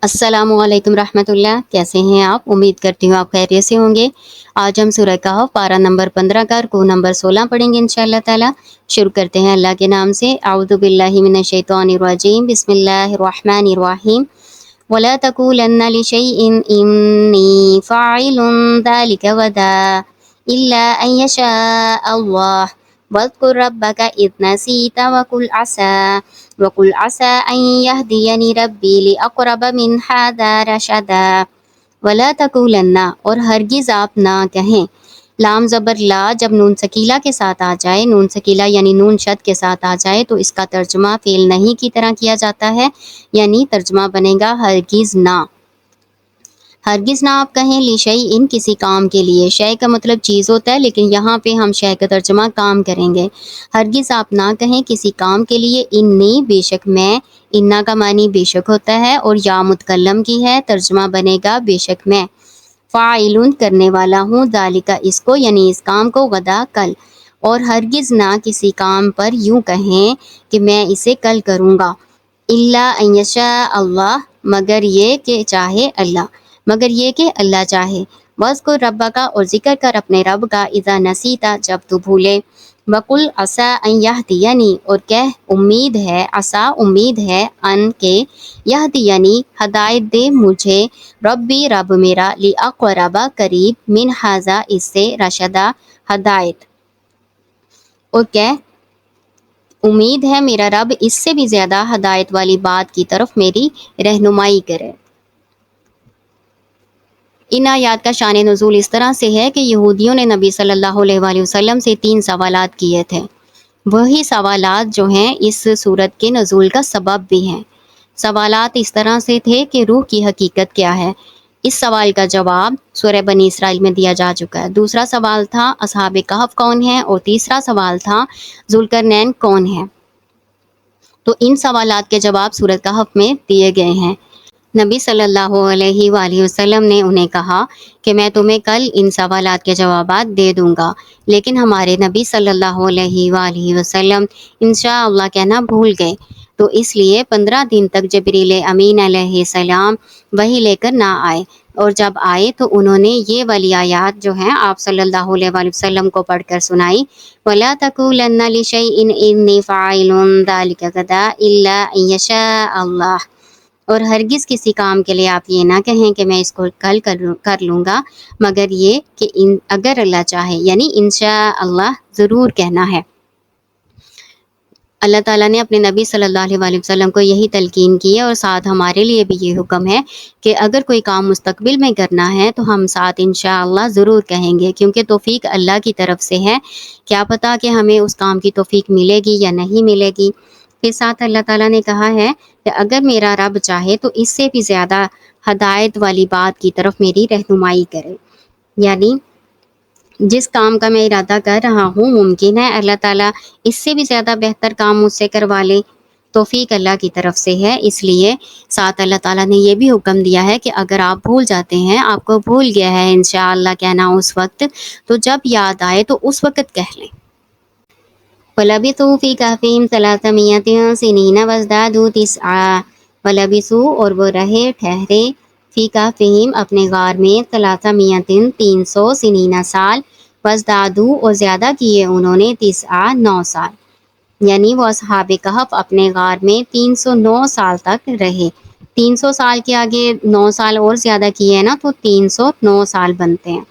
السلام علیکم رحمۃ اللہ، کیسے ہیں آپ؟ امید کرتی ہوں آپ خیریت سے ہوں گے۔ آج ہم سورہ کہف پارہ نمبر 15 کا رکوع نمبر 16 پڑھیں گے انشاءاللہ تعالی۔ شروع کرتے ہیں اللہ کے نام سے۔ اعوذ باللہ من الشیطان الرجیم، بسم اللہ الرحمن الرحیم۔ وَلَا تَقُولَنَّ لِشَيْءٍ إِنِّي فَاعِلٌ ذَلِكَ غَدًا إِلَّا أَن يَشَاءَ اللَّهُ وَاذْكُر رَّبَّكَ إِذْ نَسِيتَ وَقُلْ عَسَىٰ أَن يَهْدِيَنِ رَبِّي لِأَقْرَبَ مِنْ هَٰذَا رَشَدًا۔ وَلَا تَقُولَنَّ، اور ہرگز آپ نہ کہیں۔ لام زبر لا جب نون سکیلہ کے ساتھ آ جائے، نون سکیلہ یعنی نون شد کے ساتھ آ جائے تو اس کا ترجمہ فعل نہیں کی طرح کیا جاتا ہے، یعنی ترجمہ بنے گا ہرگز نہ۔ ہرگز نہ آپ کہیں لشیء کسی کام کے لیے۔ شے کا مطلب چیز ہوتا ہے، لیکن یہاں پہ ہم شے کا ترجمہ کام کریں گے۔ ہرگز آپ نہ کہیں کسی کام کے لیے، انی بے شک میں، انا کا معنی بے شک ہوتا ہے اور یا متکلم کی ہے، ترجمہ بنے گا بے شک میں، فاعلون کرنے والا ہوں، ذالک اس کو یعنی اس کام کو، غدا کل۔ اور ہرگز نہ کسی کام پر یوں کہیں کہ میں اسے کل کروں گا، الا ان یشاء اللہ مگر یہ کہ چاہے اللہ، مگر یہ کہ اللہ چاہے۔ وَاذْكُر رَبَّكَ اور ذکر کر اپنے رب کا، اذا نسیتا جب تو بھولے، وَقُلْ عَسَىٰ أَن يَهْدِيَنِ اور کہہ امید ہے، عسیٰ امید ہے، ان کے یہدینی ہدایت دے مجھے، ربی رب میرا، لِأَقْرَبَ قریب، من ھذا اس سے، رشدا ہدایت، اور کہہ امید ہے میرا رب اس سے بھی زیادہ ہدایت والی بات کی طرف میری رہنمائی کرے۔ ان آیات کا شان نزول اس طرح سے ہے کہ یہودیوں نے نبی صلی اللہ علیہ وآلہ وسلم سے 3 سوالات کیے تھے۔ وہی سوالات جو ہیں اس صورت کے نزول کا سبب بھی ہیں۔ سوالات اس طرح سے تھے کہ روح کی حقیقت کیا ہے؟ اس سوال کا جواب سورہ بنی اسرائیل میں دیا جا چکا ہے۔ دوسرا سوال تھا اصحاب کہف کون ہیں، اور تیسرا سوال تھا ذوالقرنین کون ہیں۔ تو ان سوالات کے جواب سورۃ کہف میں دیے گئے ہیں۔ نبی صلی اللہ علیہ وآلہ وسلم نے انہیں کہا کہ میں تمہیں کل ان سوالات کے جوابات دے دوں گا، لیکن ہمارے نبی صلی اللہ علیہ وآلہ وسلم انشاءاللہ کہنا بھول گئے، تو اس لیے 15 دن تک جبریل امین علیہ السلام وحی لے کر نہ آئے، اور جب آئے تو انہوں نے یہ والی آیات جو ہیں آپ صلی اللہ علیہ وآلہ وسلم کو پڑھ کر سنائی، وَلَا تَقُولَنَّ لِشَيْءٍ إِنِّي فَاعِلٌ ذَلِكَ غَدًا إِلَّا أَن يَشَاءَ اللَّهُ اور ہرگز کسی کام کے لیے آپ یہ نہ کہیں کہ میں اس کو کل کر لوں گا، مگر یہ کہ اگر اللہ چاہے، یعنی انشاء اللہ ضرور کہنا ہے۔ اللہ تعالیٰ نے اپنے نبی صلی اللہ علیہ وآلہ وسلم کو یہی تلقین کی ہے، اور ساتھ ہمارے لیے بھی یہ حکم ہے کہ اگر کوئی کام مستقبل میں کرنا ہے تو ہم ساتھ انشاءاللہ ضرور کہیں گے، کیونکہ توفیق اللہ کی طرف سے ہے، کیا پتہ کہ ہمیں اس کام کی توفیق ملے گی یا نہیں ملے گی۔ پھر ساتھ اللہ تعالیٰ نے کہا ہے کہ اگر میرا رب چاہے تو اس سے بھی زیادہ ہدایت والی بات کی طرف میری رہنمائی کرے، یعنی جس کام کا میں ارادہ کر رہا ہوں ممکن ہے اللہ تعالیٰ اس سے بھی زیادہ بہتر کام مجھ سے کروا لے، توفیق اللہ کی طرف سے ہے۔ اس لیے ساتھ اللہ تعالیٰ نے یہ بھی حکم دیا ہے کہ اگر آپ بھول جاتے ہیں، آپ کو بھول گیا ہے انشاءاللہ کہنا اس وقت، تو جب یاد آئے تو اس وقت کہہ لیں۔ وَلَبِثُوا فِي كَهْفِهِمْ 300 سِنِينَ وَازْدَادُوا تِسْعًا وَلَبِثُوا اور وہ رہے ٹھہرے، فی کہفہم اپنے غار میں، 300 سنین سال، وازدادوا اور زیادہ کیے انہوں نے، 9 سال، یعنی وہ اصحاب کہف اپنے غار میں 309 سال تک رہے۔ 300 سال کے آگے 9 سال اور زیادہ کیے ہیں نا، تو 309 سال بنتے ہیں۔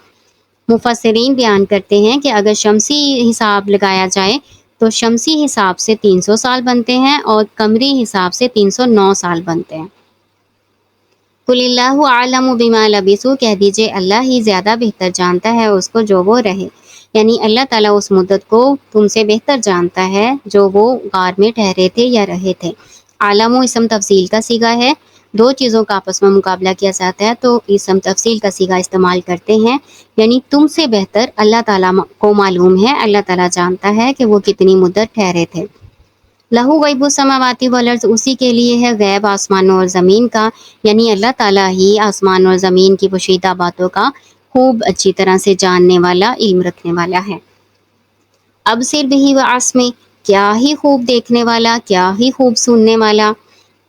مفسرین بیان کرتے ہیں کہ اگر شمسی حساب لگایا جائے تو شمسی حساب سے 300 سال بنتے ہیں، اور قمری حساب سے 309 سال بنتے ہیں۔ قُلِ اللَّهُ أَعْلَمُ بِمَا لَبِثُوا کہہ دیجئے اللہ ہی زیادہ بہتر جانتا ہے اس کو جو وہ رہے، یعنی اللہ تعالیٰ اس مدت کو تم سے بہتر جانتا ہے جو وہ غار میں ٹھہرے تھے یا رہے تھے۔ عالم و اسم تفصیل کا صیغہ ہے، دو چیزوں کا آپس میں مقابلہ کیا جاتا ہے تو اسم تفصیل کا صیغہ استعمال کرتے ہیں، یعنی تم سے بہتر اللہ تعالیٰ کو معلوم ہے، اللہ تعالیٰ جانتا ہے کہ وہ کتنی مدت ٹھہرے تھے۔ لہو غیب السماوات والارض اسی کے لیے ہے غیب آسمانوں اور زمین کا، یعنی اللہ تعالیٰ ہی آسمان اور زمین کی پوشیدہ باتوں کا خوب اچھی طرح سے جاننے والا، علم رکھنے والا ہے۔ اب صرف ہی و عصمی کیا ہی خوب دیکھنے والا، کیا ہی خوب سننے والا،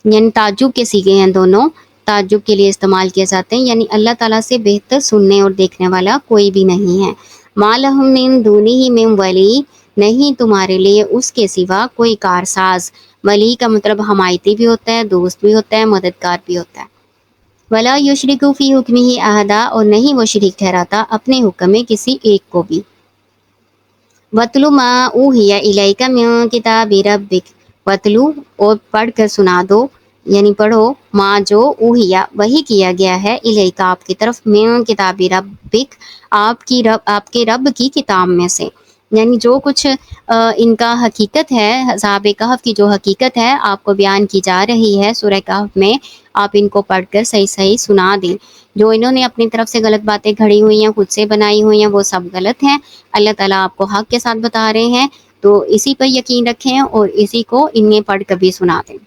یعنی تعجب کے صیغے ہیں دونوں، تعجب کے لیے استعمال کیے جاتے ہیں، یعنی اللہ تعالیٰ سے بہتر سننے اور دیکھنے والا کوئی بھی نہیں ہے۔ ما لہم من دونہ من ولی، نہیں تمہارے لیے اس کے سوا کوئی کارساز۔ ولی کا مطلب حمایتی بھی ہوتا ہے، دوست بھی ہوتا ہے، مددگار بھی ہوتا ہے۔ ولا یشرک فی حکمہ احدا، اور نہیں وہ شریک ٹھہراتا اپنے حکم میں کسی ایک کو بھی۔ وَاتْلُ مَا أُوحِیَ إِلَيْکَ مِن کتاب ربک، وَاتْلُ اور پڑھ کر سنا دو، یعنی پڑھو، ماں جو اوہیا وہی کیا گیا ہے، الیک آپ کی طرف، من کتاب ربک آپ کے رب کی کتاب میں سے، یعنی جو کچھ ان کا حقیقت ہے، اصحاب کہف کی جو حقیقت ہے آپ کو بیان کی جا رہی ہے سورہ کہف میں، آپ ان کو پڑھ کر صحیح صحیح سنا دیں۔ جو انہوں نے اپنی طرف سے غلط باتیں گھڑی ہوئی ہیں، خود سے بنائی ہوئی ہیں، وہ سب غلط ہیں۔ اللہ تعالیٰ آپ کو حق کے ساتھ بتا رہے ہیں، تو اسی پر یقین رکھیں اور اسی کو انہیں پڑھ کر بھی سنا دیں۔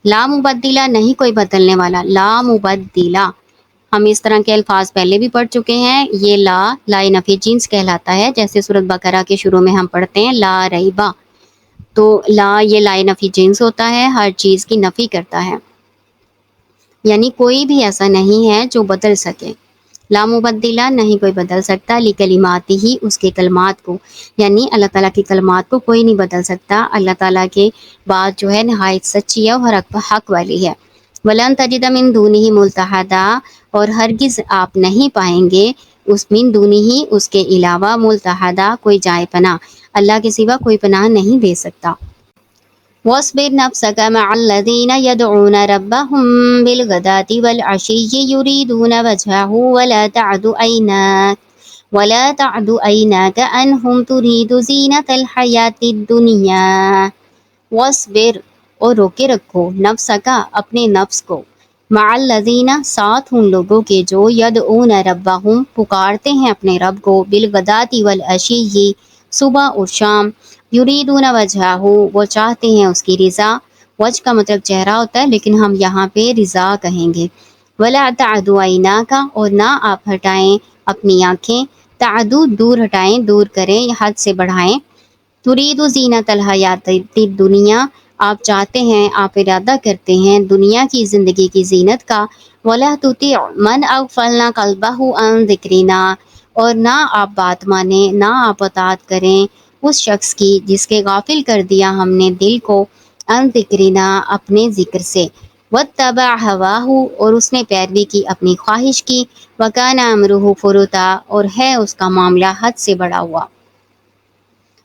لا مبدلہ، نہیں کوئی بدلنے والا، لا مبدلہ، ہم اس طرح کے الفاظ پہلے بھی پڑھ چکے ہیں۔ یہ لا نفی جنس کہلاتا ہے، جیسے سورۃ بقرہ کے شروع میں ہم پڑھتے ہیں لا ریبہ، تو لا یہ لا نفی جنس ہوتا ہے، ہر چیز کی نفی کرتا ہے، یعنی کوئی بھی ایسا نہیں ہے جو بدل سکے۔ لا مبدلہ، نہیں کوئی بدل سکتا، لکلمات ہی، اس کے کلمات کو، یعنی اللہ تعالیٰ کی کلمات کو کوئی نہیں بدل سکتا۔ اللہ تعالیٰ کے بات جو ہے نہایت سچی ہے اور حق والی ہے۔ ولن تجد من دونہ ملتحدا، اور ہرگز آپ نہیں پائیں گے اس من دونہ ہی، اس کے علاوہ، ملتحدا کوئی جائے پناہ، اللہ کے سوا کوئی پناہ نہیں دے سکتا۔ واصبر نفسك مع الذين يدعون ربهم بالغداة والعشي يريدون وجهه ولا تعد عيناك عنهم تريد زينة الحياة الدنيا۔ واصبر، اور روکے رکھو، نفسکا اپنے نفس کو، مع الذین ساتھ ان لوگوں کے جو، یدعون ربهم پکارتے ہیں اپنے رب کو، بالغداة والعشی صبح اور شام، یریدون وجہہ وہ چاہتے ہیں اس کی رضا، وجہ کا مطلب چہرہ ہوتا ہے لیکن ہم یہاں پہ رضا کہیں گے۔ ولا تعد عیناک، اور نہ آپ ہٹائیں اپنی آنکھیں، تعدو دور ہٹائیں، دور کریں، حد سے بڑھائیں، ترید زینت الحیات الدنیا آپ چاہتے ہیں، آپ ارادہ کرتے ہیں دنیا کی زندگی کی زینت کا، ولا تطیع من اغفلنا قلبہ عن ذکرنا، اور نہ آپ بات مانیں، نہ آپ اطاعت کریں اس شخص کی جس کے غافل کر دیا ہم نے دل کو، عن ذکرنا اپنے ذکر سے، واتبع ہواہ اور اس نے پیروی کی اپنی خواہش کی، وکان امرہ فرطا اور ہے اس کا معاملہ حد سے بڑا ہوا۔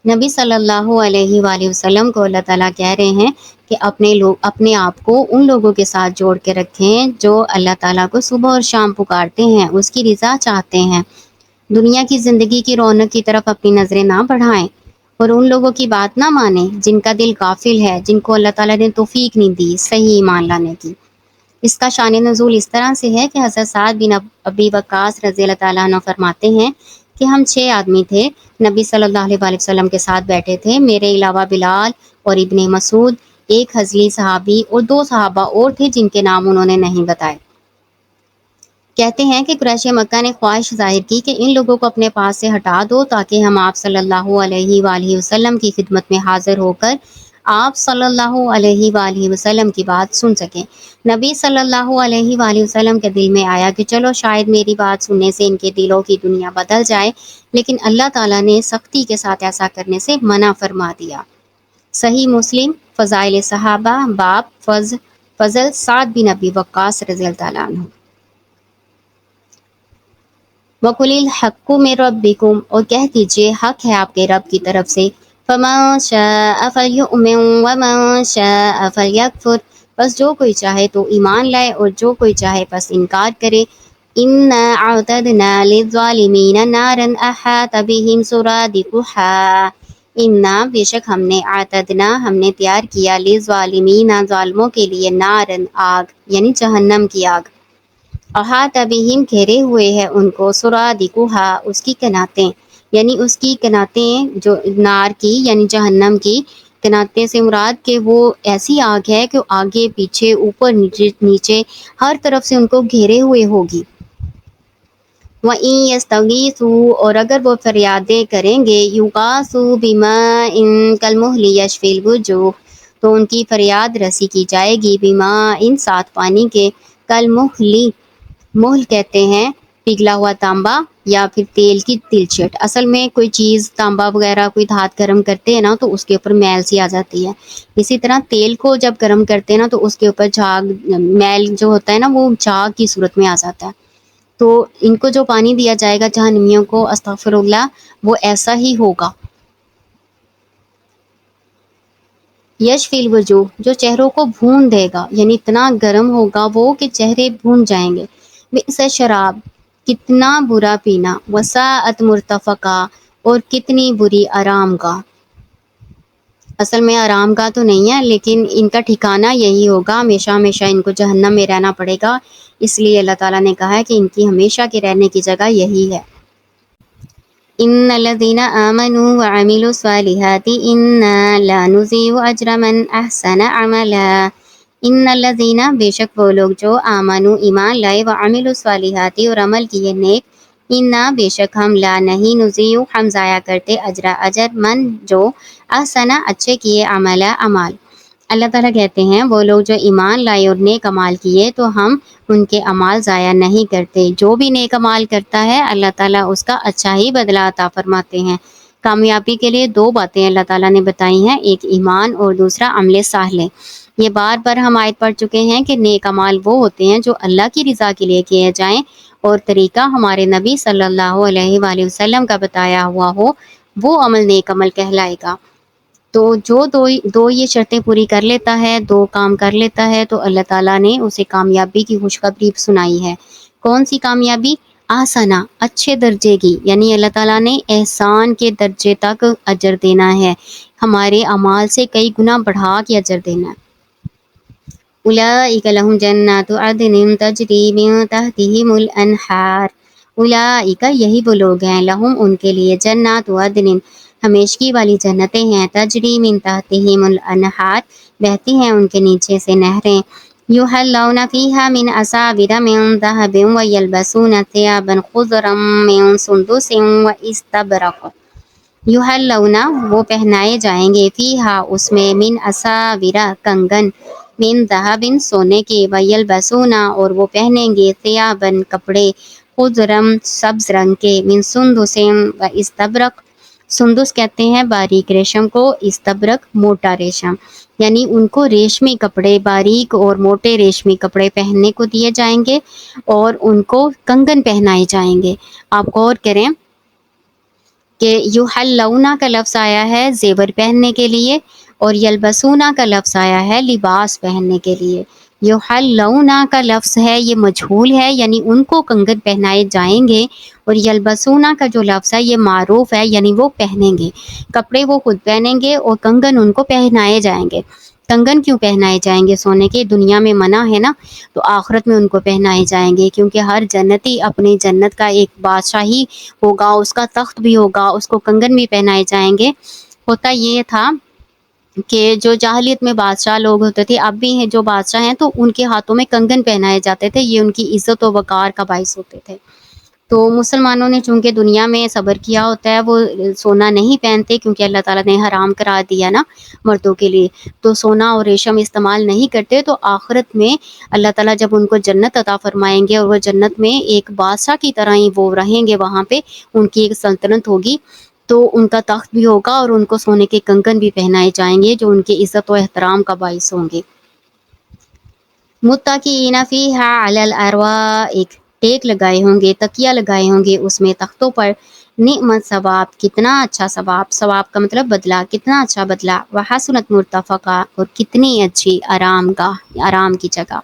نبی صلی اللہ علیہ وآلہ وسلم کو اللہ تعالیٰ کہہ رہے ہیں کہ اپنے آپ کو ان لوگوں کے ساتھ جوڑ کے رکھیں جو اللہ تعالیٰ کو صبح اور شام پکارتے ہیں، اس کی رضا چاہتے ہیں، دنیا کی زندگی کی رونق کی طرف اپنی نظریں نہ بڑھائیں، اور ان لوگوں کی بات نہ مانیں جن کا دل غافل ہے، جن کو اللہ تعالیٰ نے توفیق نہیں دی صحیح ایمان لانے کی۔ اس کا شان نزول اس طرح سے ہے کہ حضرت سعد بن ابی وقاص رضی اللہ تعالیٰ عنہ فرماتے ہیں کہ ہم 6 آدمی تھے، نبی صلی اللہ علیہ وآلہ وسلم کے ساتھ بیٹھے تھے، میرے علاوہ بلال اور ابن مسعود، ایک ہزلی صحابی اور 2 صحابہ اور تھے جن کے نام انہوں نے نہیں بتائے۔ کہتے ہیں کہ قریش مکہ نے خواہش ظاہر کی کہ ان لوگوں کو اپنے پاس سے ہٹا دو تاکہ ہم آپ صلی اللہ علیہ وآلہ وسلم کی خدمت میں حاضر ہو کر آپ صلی اللہ علیہ وآلہ وسلم کی بات سن سکیں۔ نبی صلی اللہ علیہ وآلہ وسلم کے دل میں آیا کہ چلو شاید میری بات سننے سے ان کے دلوں کی دنیا بدل جائے، لیکن اللہ تعالیٰ نے سختی کے ساتھ ایسا کرنے سے منع فرما دیا۔ صحیح مسلم، فضائل صحابہ، باب فضل سعد بن ابی وقاص رضی اللہ تعالیٰ عنہ۔ وَقُلِ الْحَقُّ مِن رَبِّكُمْ، اور کہہ دیجئے حق ہے آپ کے رب کی طرف سے، فَمَن شَاءَ فَلْيُؤْمِن وَمَن شَاءَ فَلْيَكْفُرْ، بس جو کوئی چاہے تو ایمان لائے اور جو کوئی چاہے بس انکار کرے۔ إِنَّا أَعْتَدْنَا لِلظَّالِمِينَ نَارًا أَحَاطَ بِهِمْ سُرَادِقُهَا، اِنَّا بے شک ہم نے، اعتدنا ہم نے تیار کیا، للظالمین ظالموں کے لیے، نارن آگ، یعنی جہنم کی آگ، احاطہ بہم گھیرے ہوئے ہے ان کو، سرادقها اس کی کناتیں، یعنی اس کی کناتیں جو نار کی یعنی جہنم کی کناتیں سے مراد کہ وہ ایسی آگ ہے کہ آگے پیچھے اوپر نیچے ہر طرف سے ان کو گھیرے ہوئے ہوگی۔ وَإِن يَسْتَغِيثُوا اور اگر وہ فریادیں کریں گے، يُغَاثُوا بِمَاءٍ كَالْمُهْلِ يَشْفِي الْوُجُوهَ تو ان کی فریاد رسی کی جائے گی، بِمَاءٍ ساتھ پانی کے، کل مہلی، مہل کہتے ہیں پگھلا ہوا تانبا یا پھر تیل کی تلچھٹ۔ اصل میں کوئی چیز تانبا وغیرہ کوئی دھات گرم کرتے ہیں نا تو اس کے اوپر میل سی آ جاتی ہے، اسی طرح تیل کو جب گرم کرتے ہیں نا تو اس کے اوپر جھاگ، میل جو ہوتا ہے نا وہ جھاگ کی صورت میں آ جاتا ہے۔ تو ان کو جو پانی دیا جائے گا جہنمیوں کو، استغفر اللہ، وہ ایسا ہی ہوگا۔ یشفی الوجوہ، جو چہروں کو بھون دے گا، یعنی اتنا گرم ہوگا وہ کہ چہرے بھون جائیں گے۔ بئس شراب، کتنا برا پینا، وساعت مرتفقہ، اور کتنی بری آرام گاہ۔ اصل میں آرام گاہ تو نہیں ہے لیکن ان کا ٹھکانہ یہی ہوگا، ہمیشہ ہمیشہ ان کو جہنم میں رہنا پڑے گا، اس لیے اللہ تعالیٰ نے کہا ہے کہ ان کی ہمیشہ کے رہنے کی جگہ یہی ہے۔ ان الذين آمنوا وعملوا الصالحات انا لا نضيع اجر من احسن عملا۔ ان الذين، بے شک وہ لوگ جو آمنوا ایمان لائے، وعملوا الصالحات اور عمل کیے نیک، انا بے شک ہم، لا نہیں، نضيع ہم ضائع کرتے، اجر من جو، احسن اچھے کیے، عملا اعمال۔ اللہ تعالیٰ کہتے ہیں وہ لوگ جو ایمان لائے اور نیک اعمال کیے تو ہم ان کے اعمال ضائع نہیں کرتے۔ جو بھی نیک اعمال کرتا ہے اللہ تعالیٰ اس کا اچھا ہی بدلہ عطا فرماتے ہیں۔ کامیابی کے لیے دو باتیں اللہ تعالیٰ نے بتائی ہیں، ایک ایمان اور دوسرا عمل صالح۔ یہ بار بار ہم آیت پڑھ چکے ہیں کہ نیک اعمال وہ ہوتے ہیں جو اللہ کی رضا کے لیے کیے جائیں اور طریقہ ہمارے نبی صلی اللہ علیہ وآلہ وسلم کا بتایا ہوا ہو، وہ عمل نیک عمل کہلائے گا۔ تو جو دو یہ شرطیں پوری کر لیتا ہے، دو کام کر لیتا ہے، تو اللہ تعالیٰ نے اسے کامیابی کی خوشخبری سنائی ہے۔ کون سی کامیابی؟ آسانہ، اچھے درجے کی، یعنی اللہ تعالیٰ نے احسان کے درجے تک اجر دینا ہے، ہمارے اعمال سے کئی گنا بڑھا کے اجر دینا ہے۔ اولئک لہم جنات عدن تجری من تحتہم الانہار۔ اولئک، یہی وہ لوگ ہیں، لہم ان کے لیے، جنات عدن ہمیشگی والی جنتیں ہیں، تجری من تحتہم الانہار بہتی ہیں ان کے نیچے سے نہریں، یحلون فیہا من اساور من ذہب ویلبسون ثیابا خضرا من سندس واستبرق۔ یحلون، وہ پہنائے جائیں گے، فیہا اس میں، من اساور کنگن، من ذہب سونے کے، ویلبسون اور وہ پہنیں گے، ثیابا کپڑے، خضرا سبز رنگ کے، من سندس واستبرق، سندس کہتے ہیں باریک ریشم کو، استبرق موٹا ریشم، یعنی ان کو ریشمی کپڑے، باریک اور موٹے ریشمی کپڑے پہننے کو دیے جائیں گے اور ان کو کنگن پہنائے جائیں گے۔ آپ غور کریں کہ یحلونا کا لفظ آیا ہے زیور پہننے کے لیے اور یلبسونا کا لفظ آیا ہے لباس پہننے کے لیے۔ یحلونا کا لفظ ہے یہ مجہول ہے، یعنی ان کو کنگن پہنائے جائیں گے، اور یلبسونا کا جو لفظ ہے یہ معروف ہے، یعنی وہ پہنیں گے، کپڑے وہ خود پہنیں گے اور کنگن ان کو پہنائے جائیں گے۔ کنگن کیوں پہنائے جائیں گے؟ سونے کے دنیا میں منع ہے نا، تو آخرت میں ان کو پہنائے جائیں گے، کیونکہ ہر جنتی اپنی جنت کا ایک بادشاہی ہوگا، اس کا تخت بھی ہوگا، اس کو کنگن بھی پہنائے جائیں گے۔ ہوتا یہ تھا کہ جو جاہلیت میں بادشاہ لوگ ہوتے تھے، اب بھی ہیں جو بادشاہ ہیں تو ان کے ہاتھوں میں کنگن پہنائے جاتے تھے، یہ ان کی عزت و وقار کا باعث ہوتے تھے۔ تو مسلمانوں نے چونکہ دنیا میں صبر کیا ہوتا ہے، وہ سونا نہیں پہنتے کیونکہ اللہ تعالیٰ نے حرام کرا دیا نا مردوں کے لیے، تو سونا اور ریشم استعمال نہیں کرتے۔ تو آخرت میں اللہ تعالیٰ جب ان کو جنت عطا فرمائیں گے اور وہ جنت میں ایک بادشاہ کی طرح ہی وہ رہیں گے، وہاں پہ ان کی ایک سلطنت ہوگی، تو ان کا تخت بھی ہوگا اور ان کو سونے کے کنگن بھی پہنائے جائیں گے جو ان کے عزت و احترام کا باعث ہوں گے۔ متکئین فیہا علی الارائک، ٹیک لگائے ہوں گے، تکیہ لگائے ہوں گے اس میں تختوں پر، نعمت ثواب، کتنا اچھا ثواب، ثواب کا مطلب بدلہ، کتنا اچھا بدلہ، وحسنت مرتفقہ، اور کتنی اچھی آرام گاہ، آرام کی جگہ۔